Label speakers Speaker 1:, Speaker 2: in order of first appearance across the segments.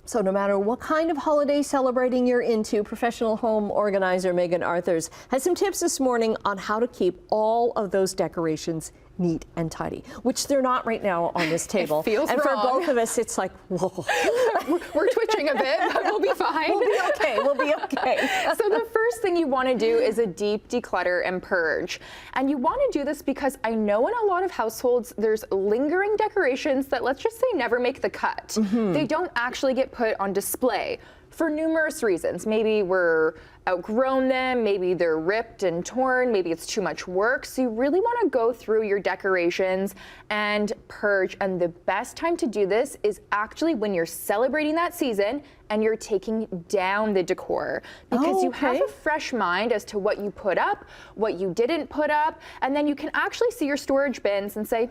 Speaker 1: So no matter what kind of holiday celebrating you're into, professional home organizer Megan Arthurs has some tips this morning on how to keep all of those decorations neat and tidy, which they're not right now on this table.
Speaker 2: It feels
Speaker 1: and
Speaker 2: wrong.
Speaker 1: for both of us, it's like, whoa.
Speaker 2: We're twitching a bit, but we'll be fine.
Speaker 1: We'll be okay, we'll be okay.
Speaker 2: So the first thing you want to do is a deep declutter and purge. And you want to do this because I know in a lot of households, there's lingering decorations that, let's just say, never make the cut. They don't actually get put on display for numerous reasons. Maybe we're outgrown them, maybe they're ripped and torn, maybe it's too much work. So you really want to go through your decorations and purge. And the best time to do this is actually when you're celebrating that season and you're taking down the decor, because you have a fresh mind as to what you put up, what you didn't put up, and then you can actually see your storage bins and say,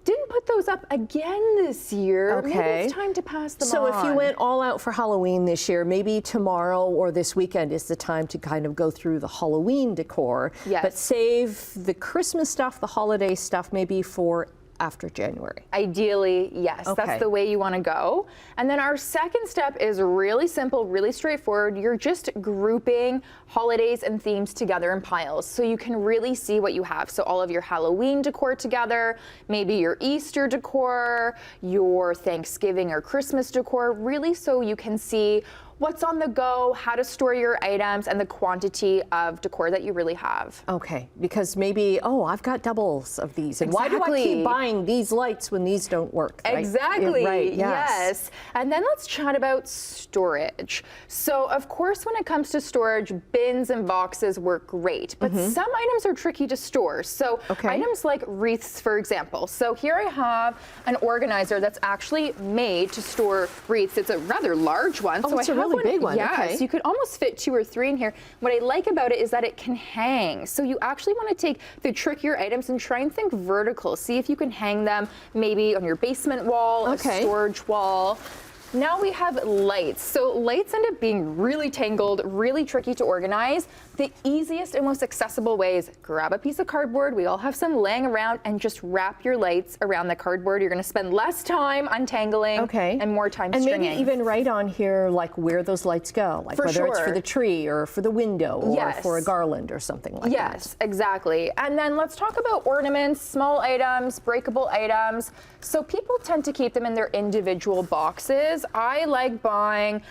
Speaker 2: didn't put those up again this year. Maybe it's time to pass them on.
Speaker 1: So if you went all out for Halloween this year, maybe tomorrow or this weekend is the time to kind of go through the Halloween decor, but save the Christmas stuff, the holiday stuff, maybe for after January.
Speaker 2: Ideally, yes, that's the way you want to go. And then our second step is really simple, really straightforward. You're just grouping holidays and themes together in piles so you can really see what you have. So all of your Halloween decor together, maybe your Easter decor, your Thanksgiving or Christmas decor, really so you can see what's on the go, how to store your items, and the quantity of decor that you really have.
Speaker 1: Okay, because maybe, I've got doubles of these, and why do I keep buying these lights when these don't work? Right?
Speaker 2: Exactly,
Speaker 1: right,
Speaker 2: yes. And then let's chat about storage. So of course, when it comes to storage, bins and boxes work great, but some items are tricky to store. So items like wreaths, for example. So here I have an organizer that's actually made to store wreaths. It's a rather large one. So
Speaker 1: it's a really big one.
Speaker 2: Yes, you could almost fit 2 or 3 in here. What I like about it is that it can hang. So you actually want to take the trickier items and try and think vertical. See if you can hang them maybe on your basement wall, a storage wall. Now we have lights. So lights end up being really tangled, really tricky to organize. The easiest and most accessible way is grab a piece of cardboard. We all have some laying around, and just wrap your lights around the cardboard. You're going to spend less time untangling and more time stringing.
Speaker 1: And maybe even write on here like where those lights go, like whether it's for the tree or for the window or for a garland or something like that.
Speaker 2: Yes, exactly. And then let's talk about ornaments, small items, breakable items. So people tend to keep them in their individual boxes. I like buying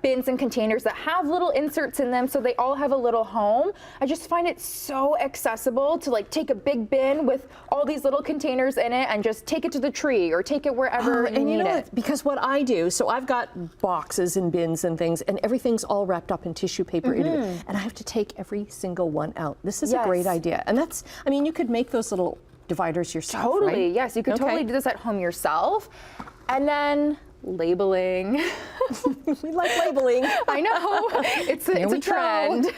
Speaker 2: bins and containers that have little inserts in them so they all have a little home. I just find it so accessible to like take a big bin with all these little containers in it and just take it to the tree or take it wherever you need it.
Speaker 1: Because what I do, so I've got boxes and bins and things, and everything's all wrapped up in tissue paper, and I have to take every single one out. This is a great idea. And that's, I mean, you could make those little dividers yourself,
Speaker 2: Totally, yes. You could totally do this at home yourself. And then labeling.
Speaker 1: We like labeling.
Speaker 2: I know, it's a trend.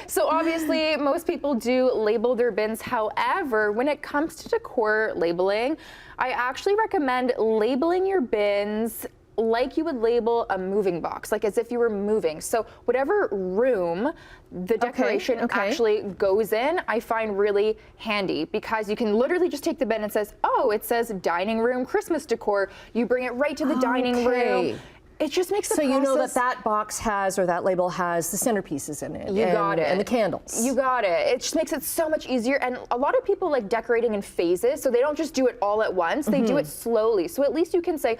Speaker 2: So obviously most people do label their bins. However, when it comes to decor labeling, I actually recommend labeling your bins like you would label a moving box, like as if you were moving. So whatever room the decoration actually goes in, I find really handy, because you can literally just take the bin and it says dining room Christmas decor. You bring it right to the dining room. It just makes the process.
Speaker 1: So you know that box has, or that label has, the centerpieces in it.
Speaker 2: You got it.
Speaker 1: And the candles.
Speaker 2: You got it. It just makes it so much easier. And a lot of people like decorating in phases, so they don't just do it all at once. They do it slowly. So at least you can say,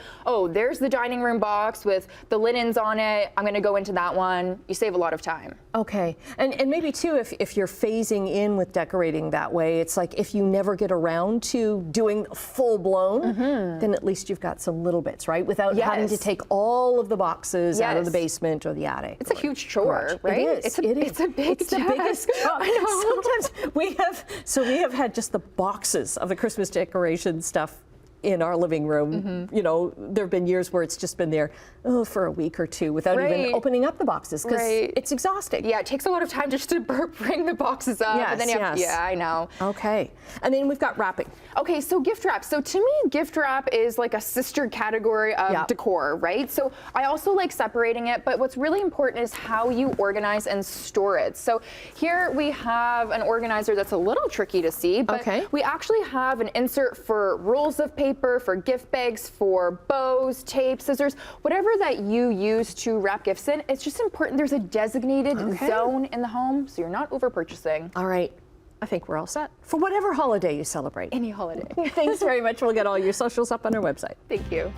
Speaker 2: there's the dining room box with the linens on it. I'm going to go into that one. You save a lot of time.
Speaker 1: Okay. And maybe too, if you're phasing in with decorating that way, it's like if you never get around to doing full blown, then at least you've got some little bits, right? Without having to take all of the boxes out of the basement or the attic.
Speaker 2: It's a huge chore, right?
Speaker 1: It is.
Speaker 2: It's a big task.
Speaker 1: The biggest job. I know. Sometimes we have had just the boxes of the Christmas decoration stuff in our living room. You know, there have been years where it's just been there for a week or two without even opening up the boxes, because it's exhausting.
Speaker 2: Yeah, it takes a lot of time just to bring the boxes up.
Speaker 1: Yes,
Speaker 2: and then you have, I know.
Speaker 1: Okay. And then we've got wrapping.
Speaker 2: Okay, so gift wrap. So to me, gift wrap is like a sister category of decor, right? So I also like separating it, but what's really important is how you organize and store it. So here we have an organizer that's a little tricky to see, but we actually have an insert for rolls of paper paper, for gift bags, for bows, tape, scissors, whatever that you use to wrap gifts in. It's just important there's a designated zone in the home so you're not over purchasing.
Speaker 1: All right. I think we're all set for whatever holiday you celebrate.
Speaker 2: Any holiday.
Speaker 1: Thanks very much. We'll get all your socials up on our website.
Speaker 2: Thank you.